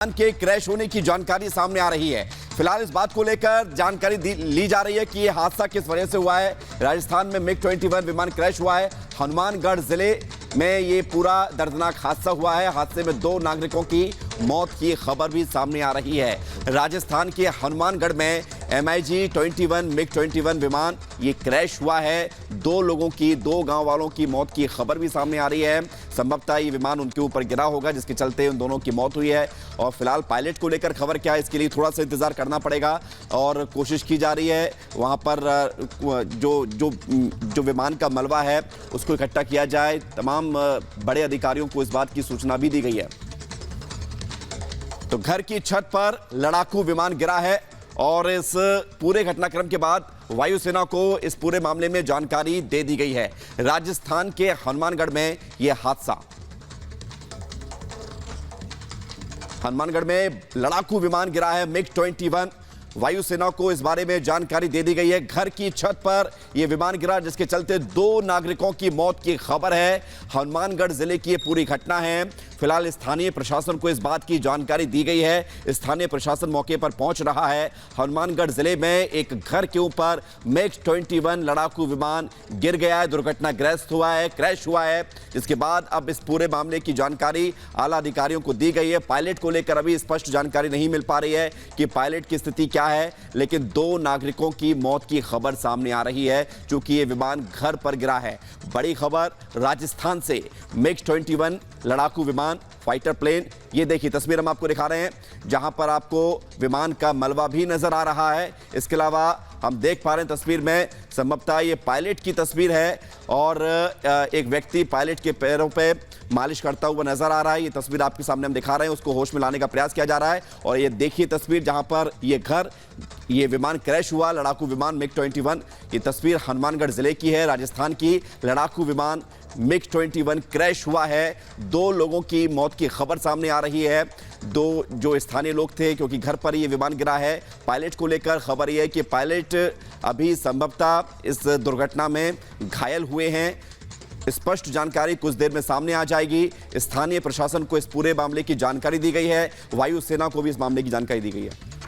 के क्रैश होने की जानकारी सामने आ रही है। फिलहाल इस बात को लेकर जानकारी ली जा रही है कि यह हादसा किस वजह से हुआ है। राजस्थान में MiG-21 विमान क्रैश हुआ है। हनुमानगढ़ जिले में ये पूरा दर्दनाक हादसा हुआ है। हादसे में 2 नागरिकों की मौत की खबर भी सामने आ रही है। राजस्थान के हनुमानगढ़ में MiG-21 MiG-21 विमान ये क्रैश हुआ है। 2 लोगों की, 2 गांव वालों की मौत की खबर भी सामने आ रही है। संभवतः ये विमान उनके ऊपर गिरा होगा, जिसके चलते उन दोनों की मौत हुई है। और फिलहाल पायलट को लेकर खबर क्या है, इसके लिए थोड़ा सा इंतजार करना पड़ेगा और कोशिश की जा रही है वहां पर जो विमान का मलबा है उसको इकट्ठा किया जाए। तमाम बड़े अधिकारियों को इस बात की सूचना भी दी गई है। तो घर की छत पर लड़ाकू विमान गिरा है और इस पूरे घटनाक्रम के बाद वायुसेना को इस पूरे मामले में जानकारी दे दी गई है। राजस्थान के हनुमानगढ़ में यह हादसा, हनुमानगढ़ में लड़ाकू विमान गिरा है MiG-21। वायुसेना को इस बारे में जानकारी दे दी गई है। घर की छत पर यह विमान गिरा, जिसके चलते 2 नागरिकों की मौत की खबर है। हनुमानगढ़ जिले की यह पूरी घटना है। फिलहाल स्थानीय प्रशासन को इस बात की जानकारी दी गई है। स्थानीय प्रशासन मौके पर पहुंच रहा है। हनुमानगढ़ जिले में एक घर के ऊपर MiG-21 लड़ाकू विमान गिर गया है, दुर्घटनाग्रस्त हुआ है, क्रैश हुआ है। जिसके बाद अब इस पूरे मामले की जानकारी आला अधिकारियों को दी गई है। पायलट को लेकर अभी स्पष्ट जानकारी नहीं मिल पा रही है कि पायलट की स्थिति क्या है, लेकिन 2 नागरिकों की मौत की खबर सामने आ रही है, क्योंकि ये विमान घर पर गिरा है। बड़ी खबर राजस्थान से, MiG-21 लड़ाकू विमान, फाइटर प्लेन। ये देखिए तस्वीर हम आपको दिखा रहे हैं, जहां पर आपको विमान का मलबा भी नजर आ रहा है। इसके अलावा हम देख पा रहे हैं तस्वीर में, संभवतः ये पायलट की तस्वीर है और एक व्यक्ति पायलट के पैरों पे मालिश करता हुआ नजर आ रहा है। ये तस्वीर आपके सामने हम दिखा रहे हैं, उसको होश में लाने का प्रयास किया जा रहा है। और ये देखिए तस्वीर जहां पर ये विमान क्रैश हुआ, लड़ाकू विमान MiG-21। ये तस्वीर हनुमानगढ़ जिले की है, राजस्थान की। लड़ाकू विमान MiG-21 क्रैश हुआ है। 2 लोगों की मौत की खबर सामने आ रही है। 2 जो स्थानीय लोग थे, क्योंकि घर पर ये विमान गिरा है। पायलट को लेकर खबर यह है कि पायलट अभी संभवतः इस दुर्घटना में घायल हुए हैं। स्पष्ट जानकारी कुछ देर में सामने आ जाएगी। स्थानीय प्रशासन को इस पूरे मामले की जानकारी दी गई है। वायुसेना को भी इस मामले की जानकारी दी गई है।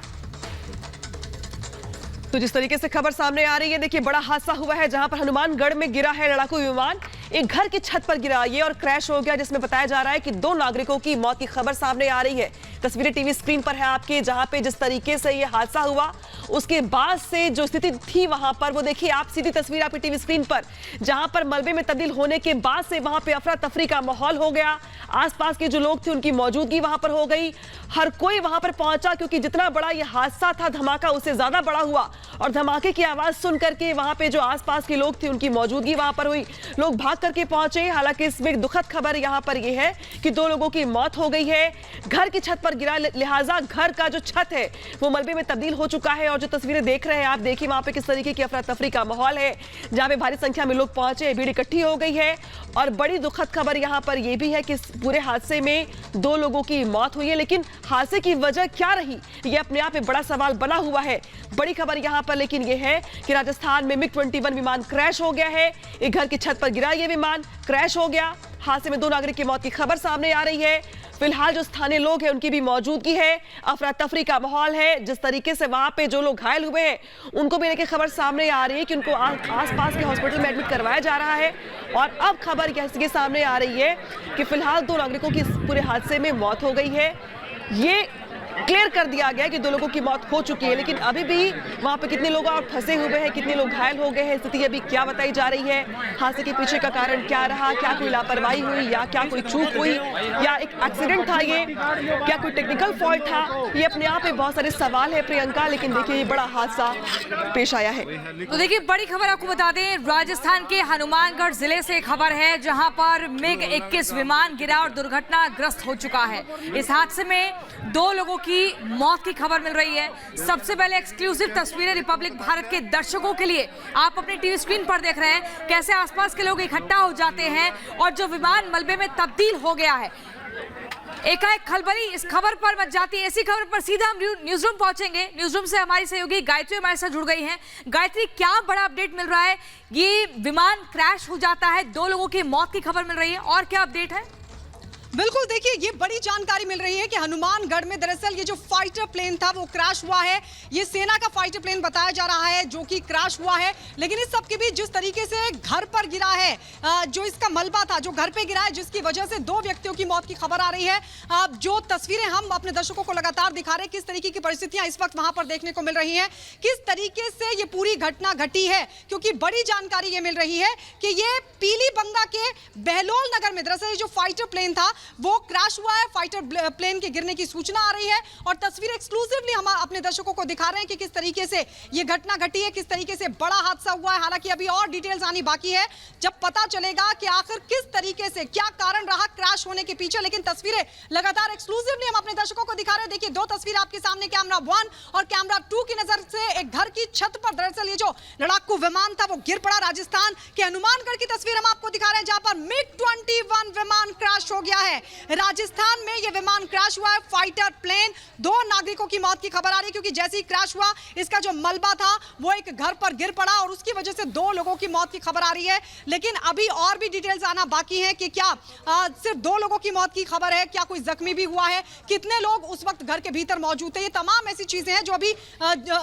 तो जिस तरीके से खबर सामने आ रही है, देखिए बड़ा हादसा हुआ है जहां पर हनुमानगढ़ में गिरा है लड़ाकू विमान। एक घर की छत पर गिरा ये और क्रैश हो गया, जिसमें बताया जा रहा है कि 2 नागरिकों की मौत की खबर सामने आ रही है। तस्वीरें टीवी स्क्रीन पर है आपके, जहां पे जिस तरीके से ये हादसा हुआ उसके बाद से जो स्थिति थी वहां पर, वो देखिए आप, सीधी तस्वीर आपकी टीवी स्क्रीन पर, जहां पर मलबे में तब्दील होने के बाद से वहां पे अफरा तफरी का माहौल हो गया। आसपास के जो लोग थे उनकी मौजूदगी वहां पर हो गई। हर कोई वहां पर पहुंचा, क्योंकि जितना बड़ा यह हादसा था, धमाका उससे ज्यादा बड़ा हुआ। और धमाके की आवाज सुन करके वहां पे जो आसपास के लोग थे उनकी मौजूदगी वहां पर हुई। लोग भाग करके पहुंचे। हालांकि इसमें दुखद खबर यहां पर यह है कि 2 लोगों की मौत हो गई है। घर की छत पर गिरा, लिहाजा घर का जो छत है वो मलबे में तब्दील हो चुका है। और जो तस्वीरें देख रहे हैं आप, देखिए वहां पे किस तरीके की अफरा तफरी का माहौल है, जहां पे भारी संख्या में लोग पहुंचे, भीड़ इकट्ठी हो गई है। और बड़ी दुखद खबर यहां पर यह भी है कि इस पूरे हादसे में 2 लोगों की मौत हुई है, लेकिन हादसे की वजह क्या रही, यह अपने आप में बड़ा सवाल बना हुआ है। बड़ी खबर यहां पर लेकिन यह है कि राजस्थान में MiG-21 विमान क्रैश हो गया है। एक घर की छत पर गिरा यह विमान, क्रैश हो गया। हादसे में 2 नागरिक की मौत की खबर सामने आ रही है। फिलहाल जो स्थानीय लोग हैं उनकी भी मौजूदगी है। अफरा तफरी का माहौल है। जिस तरीके से वहां पे जो लोग घायल हुए हैं उनको भी लेकर खबर सामने आ रही है कि उनको आसपास के हॉस्पिटल में एडमिट करवाया जा रहा है। और अब खबर ये सामने आ रही है कि फिलहाल 2 नागरिकों की इस पूरे हादसे में मौत हो गई है। ये क्लियर कर दिया गया कि 2 लोगों की मौत हो चुकी है, लेकिन अभी भी वहां पे कितने लोग और फंसे हुए हैं, कितने लोग घायल हो गए हैं, स्थिति अभी क्या बताई जा रही है। हादसे के पीछे का कारण क्या रहा, क्या कोई लापरवाही हुई या क्या कोई चूक हुई या एक एक्सीडेंट था, ये क्या कोई टेक्निकल फॉल्ट था, ये अपने आप में बहुत सारे सवाल है प्रियंका। लेकिन देखिए ये बड़ा हादसा पेश आया है। तो देखिए बड़ी खबर आपको बता दें, राजस्थान के हनुमानगढ़ जिले से खबर है, जहां पर MiG-21 विमान गिरा और दुर्घटनाग्रस्त हो चुका है। इस हादसे में 2 लोगों की मौत की खबर मिल रही है। सबसे पहले एक्सक्लूसिव तस्वीरें रिपब्लिक भारत के दर्शकों के लिए आप अपनी टीवी स्क्रीन पर देख रहे हैं, कैसे आसपास के लोग इकट्ठा हो जाते हैं और जो विमान मलबे में तब्दील हो गया है। एकाएक खलबली इस खबर पर मच जाती है। ऐसी खबर पर सीधा हम न्यूज रूम पहुंचेंगे। न्यूज रूम से हमारी सहयोगी गायत्री हमारे साथ जुड़ गई हैं। गायत्री, क्या बड़ा अपडेट मिल रहा है? ये विमान क्रैश हो जाता है, 2 लोगों की मौत की खबर मिल रही है, और क्या अपडेट है? बिल्कुल, देखिए ये बड़ी जानकारी मिल रही है कि हनुमानगढ़ में दरअसल ये जो फाइटर प्लेन था वो क्रैश हुआ है। ये सेना का फाइटर प्लेन बताया जा रहा है जो कि क्रैश हुआ है। लेकिन इस सब के बीच जिस तरीके से घर पर गिरा है, जो इसका मलबा था जो घर पे गिरा है, जिसकी वजह से 2 व्यक्तियों की मौत की खबर आ रही है। जो तस्वीरें हम अपने दर्शकों को लगातार दिखा रहे हैं, किस तरीके की परिस्थितियां इस वक्त वहां पर देखने को मिल रही हैं, किस तरीके से ये पूरी घटना घटी है, क्योंकि बड़ी जानकारी ये मिल रही है कि ये पीलीबंगा के बहलोल नगर में दरअसल जो फाइटर प्लेन था वो क्रैश हुआ है। फाइटर प्लेन के गिरने की सूचना आ रही है और तस्वीर एक्सक्लूसिवली हम अपने दर्शकों को दिखा रहे हैं कि किस तरीके से ये घटना घटी है, किस तरीके से बड़ा हादसा हुआ है। हालांकि अभी और डिटेल्स आनी बाकी है, जब पता चलेगा कि आखिर किस तरीके से क्या कारण रहा क्रैश होने के पीछे। लेकिन तस्वीरें लगातार एक्सक्लूसिवली हम अपने दर्शकों को दिखा रहे हैं। देखिए 2 तस्वीर आपके सामने, कैमरा 1 और कैमरा 2 की नजर से एक घर की छत पर दरअसल ये जो लड़ाकू विमान था वो गिर पड़ा। राजस्थान के हनुमानगढ़ की तस्वीर हम आपको दिखा रहे हैं, जहां पर MiG-21 विमान क्रैश हो गया है। राजस्थान में यह विमान क्रैश हुआ है, फाइटर प्लेन। 2 नागरिकों की मौत की खबर आ रही है, क्योंकि जैसे ही क्रैश हुआ इसका जो मलबा था वो एक घर पर गिर पड़ा और उसकी वजह से 2 लोगों की मौत की खबर आ रही है। लेकिन अभी और भी डिटेल्स आना बाकी है कि क्या सिर्फ 2 लोगों की मौत की खबर है, क्या कोई जख्मी भी हुआ है, कितने लोग उस वक्त घर के भीतर मौजूद थे। ये तमाम ऐसी चीजें हैं जो अभी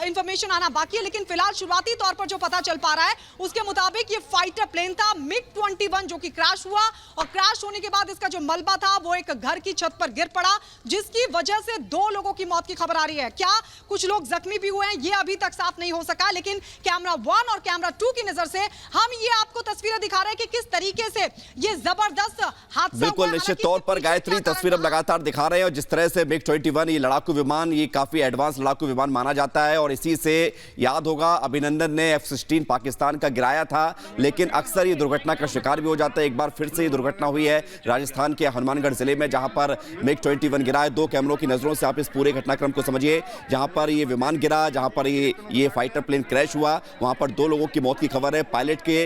इंफॉर्मेशन आना बाकी है। लेकिन फिलहाल शुरुआती तौर पर जो पता चल पा रहा है उसके मुताबिक ये फाइटर प्लेन था MiG-21 जो कि क्रैश हुआ और क्रैश होने के बाद इसका जो मलबा था वो एक घर की छत पर गिर पड़ा, जिसकी वजह से 2 लोगों की मौत की खबर आ रही है। क्या कुछ लोग जख्मी भी हुए हैं ये अभी तक साफ नहीं हो सका। लेकिन कैमरा 1 और कैमरा 2 की नजर से हम ये आपको तस्वीरें दिखा रहे हैं कि किस तरीके से ये जबरदस्त हादसा बिल्कुल निश्चित तौर पर गायत्री तस्वीर हम लगातार दिखा रहे हैं और जिस तरह से MiG-21 ये लड़ाकू विमान, ये काफी एडवांस लड़ाकू विमान माना जाता है और इसी से याद होगा अभिनंदन ने F-16 पाकिस्तान का गिराया था, लेकिन अक्सर ये दुर्घटना का शिकार भी हो जाता है। एक बार फिर से ये दुर्घटना हुई है राजस्थान के हनुमानगढ़ जिले में, जहां पर MiG-21 गिरा है। 2 कैमरों की नजरों से आप इस पूरे घटनाक्रम को समझिए, जहां पर ये विमान गिरा, जहां पर ये फाइटर प्लेन क्रैश हुआ, वहां पर 2 लोगों की मौत की खबर है। पायलट के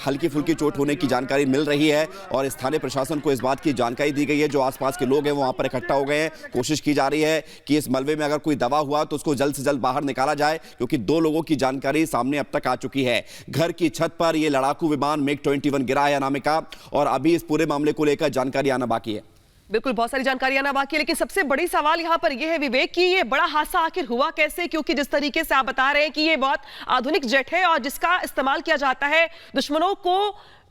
हल्की फुल्की चोट होने की जानकारी मिल रही है और स्थानीय प्रशासन को इस बात की जानकारी दी गई है। जो आसपास के लोग हैं वो वहां पर इकट्ठा हो गए हैं। कोशिश की जा रही है कि इस मलबे में अगर कोई दबा हुआ तो उसको जल्द से जल्द बाहर निकाला जाए, क्योंकि 2 लोगों की जानकारी सामने अब तक आ चुकी है। घर की छत पर यह लड़ाकू विमान MiG-21 गिरा है अनामिका, और अभी इस पूरे मामले को लेकर जानकारी आना बाकी है। बिल्कुल, बहुत सारी जानकारी आना बाकी है, लेकिन सबसे बड़ी सवाल यहां पर यह है विवेक कि ये बड़ा हादसा आखिर हुआ कैसे, क्योंकि जिस तरीके से आप बता रहे हैं कि ये बहुत आधुनिक जेट है और जिसका इस्तेमाल किया जाता है दुश्मनों को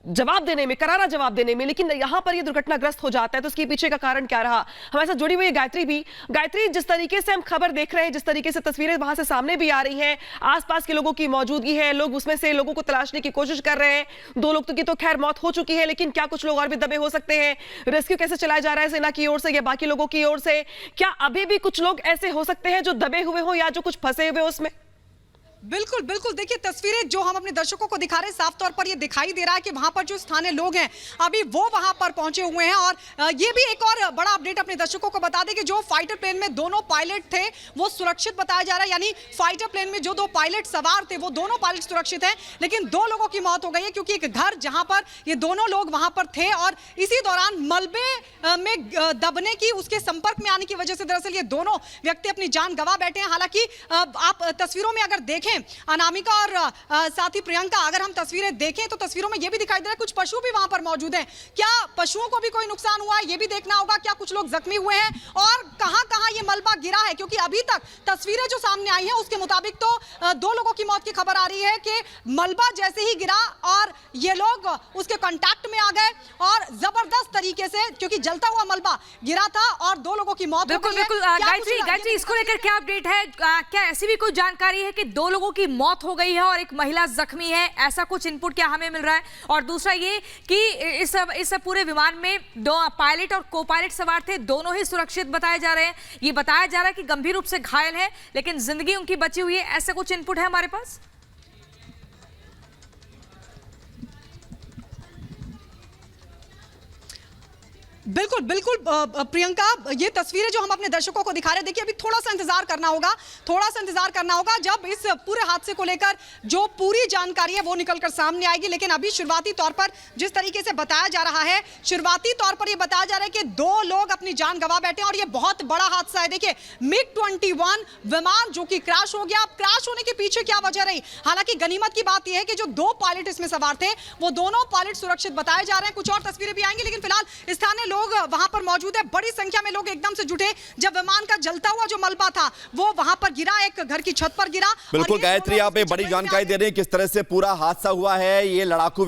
जवाब देने में, करारा जवाब देने में, लेकिन यहां पर यह दुर्घटनाग्रस्त हो जाता है, तो इसके पीछे का कारण क्या रहा। हमारे साथ जुड़ी हुई है गायत्री भी। गायत्री, जिस तरीके से हम खबर देख रहे हैं, जिस तरीके से तस्वीरें वहां से सामने भी आ रही हैं, आसपास के लोगों की मौजूदगी है, लोग उसमें से लोगों को तलाशने की कोशिश कर रहे हैं। 2 लोग की तो खैर मौत हो चुकी है, लेकिन क्या कुछ लोग और भी दबे हो सकते हैं? रेस्क्यू कैसे चलाया जा रहा है सेना की ओर से या बाकी लोगों की ओर से? क्या अभी भी कुछ लोग ऐसे हो सकते हैं जो दबे हुए हो या जो कुछ फंसे हुए हो उसमें? बिल्कुल बिल्कुल, देखिए तस्वीरें जो हम अपने दर्शकों को दिखा रहे हैं, साफ तौर पर ये दिखाई दे रहा है कि वहां पर जो स्थानीय लोग हैं अभी वो वहां पर पहुंचे हुए हैं। और ये भी एक और बड़ा अपडेट अपने दर्शकों को बता दें कि जो फाइटर प्लेन में 2 पायलट थे वो सुरक्षित बताया जा रहा है, यानी फाइटर प्लेन में जो 2 पायलट सवार थे वो दोनों पायलट सुरक्षित हैं, लेकिन 2 लोगों की मौत हो गई है, क्योंकि एक घर जहां पर ये दोनों लोग वहां पर थे और इसी दौरान मलबे में दबने की, उसके संपर्क में आने की वजह से दरअसल ये दोनों व्यक्ति अपनी जान गंवा बैठे हैं। हालांकि आप तस्वीरों में अगर देखें, अनामिका और साथ ही प्रियंका, अगर हम तस्वीरें देखें तो तस्वीरों में यह भी दिखाई दे रहा है कुछ पशु भी वहां पर मौजूद हैं। क्या पशुओं को भी कोई नुकसान हुआ है ये भी देखना होगा, क्या कुछ लोग जख्मी हुए हैं और कहां-कहां ये मलबा गिरा है, क्योंकि अभी तक तस्वीरें जो सामने आई हैं उसके मुताबिक तो 2 लोगों की मौत की खबर आ रही है कि मलबा जैसे ही गिरा और ये लोग उसके कांटेक्ट में आ गए और जबरदस्त तरीके से, क्योंकि जलता हुआ मलबा गिरा था और 2 लोगों की मौत हो गई है। गायत्री, इसको लेकर क्या अपडेट है? क्या ऐसी भी कोई जानकारी है कि 2 लोगों की मौत हो गई है और एक महिला जख्मी है, ऐसा कुछ इनपुट क्या हमें मिल रहा है? और दूसरा ये कि इस पूरे विमान में 2 पायलट और को पायलट सवार थे, दोनों ही सुरक्षित बताए जा रहे हैं। ये बताया जा रहा है कि गंभीर रूप से घायल है लेकिन जिंदगी उनकी बची हुई है, ऐसा कुछ इनपुट है हमारे पास? बिल्कुल बिल्कुल प्रियंका, ये तस्वीरें जो हम अपने दर्शकों को दिखा रहे हैं, देखिए अभी थोड़ा सा इंतजार करना होगा जब इस पूरे हादसे को लेकर जो पूरी जानकारी है वो निकलकर सामने आएगी। लेकिन अभी शुरुआती तौर पर जिस तरीके से बताया जा रहा है, शुरुआती तौर पर ये बताया जा रहा है कि 2 लोग अपनी जान गंवा बैठे हैं और ये बहुत बड़ा हादसा है। देखिए MiG-21 विमान जो कि क्रैश हो गया, क्रैश होने के पीछे क्या वजह रही? हालांकि गनीमत की बात यह है कि जो 2 पायलट इसमें सवार थे वो दोनों पायलट सुरक्षित बताए जा रहे हैं। कुछ और तस्वीरें भी आएंगी, लेकिन फिलहाल स्थानीय लोग वहां पर मौजूद है, बड़ी संख्या में लोग एकदम से जुटे जब विमान का जलता हुआ जो मलबा था वो वहां पर गिरा, एक घर की छत पर गिरा। बिल्कुल गायत्री, आप एक बड़ी जानकारी दे रहे हैं किस तरह से पूरा हादसा हुआ है। ये लड़ाकू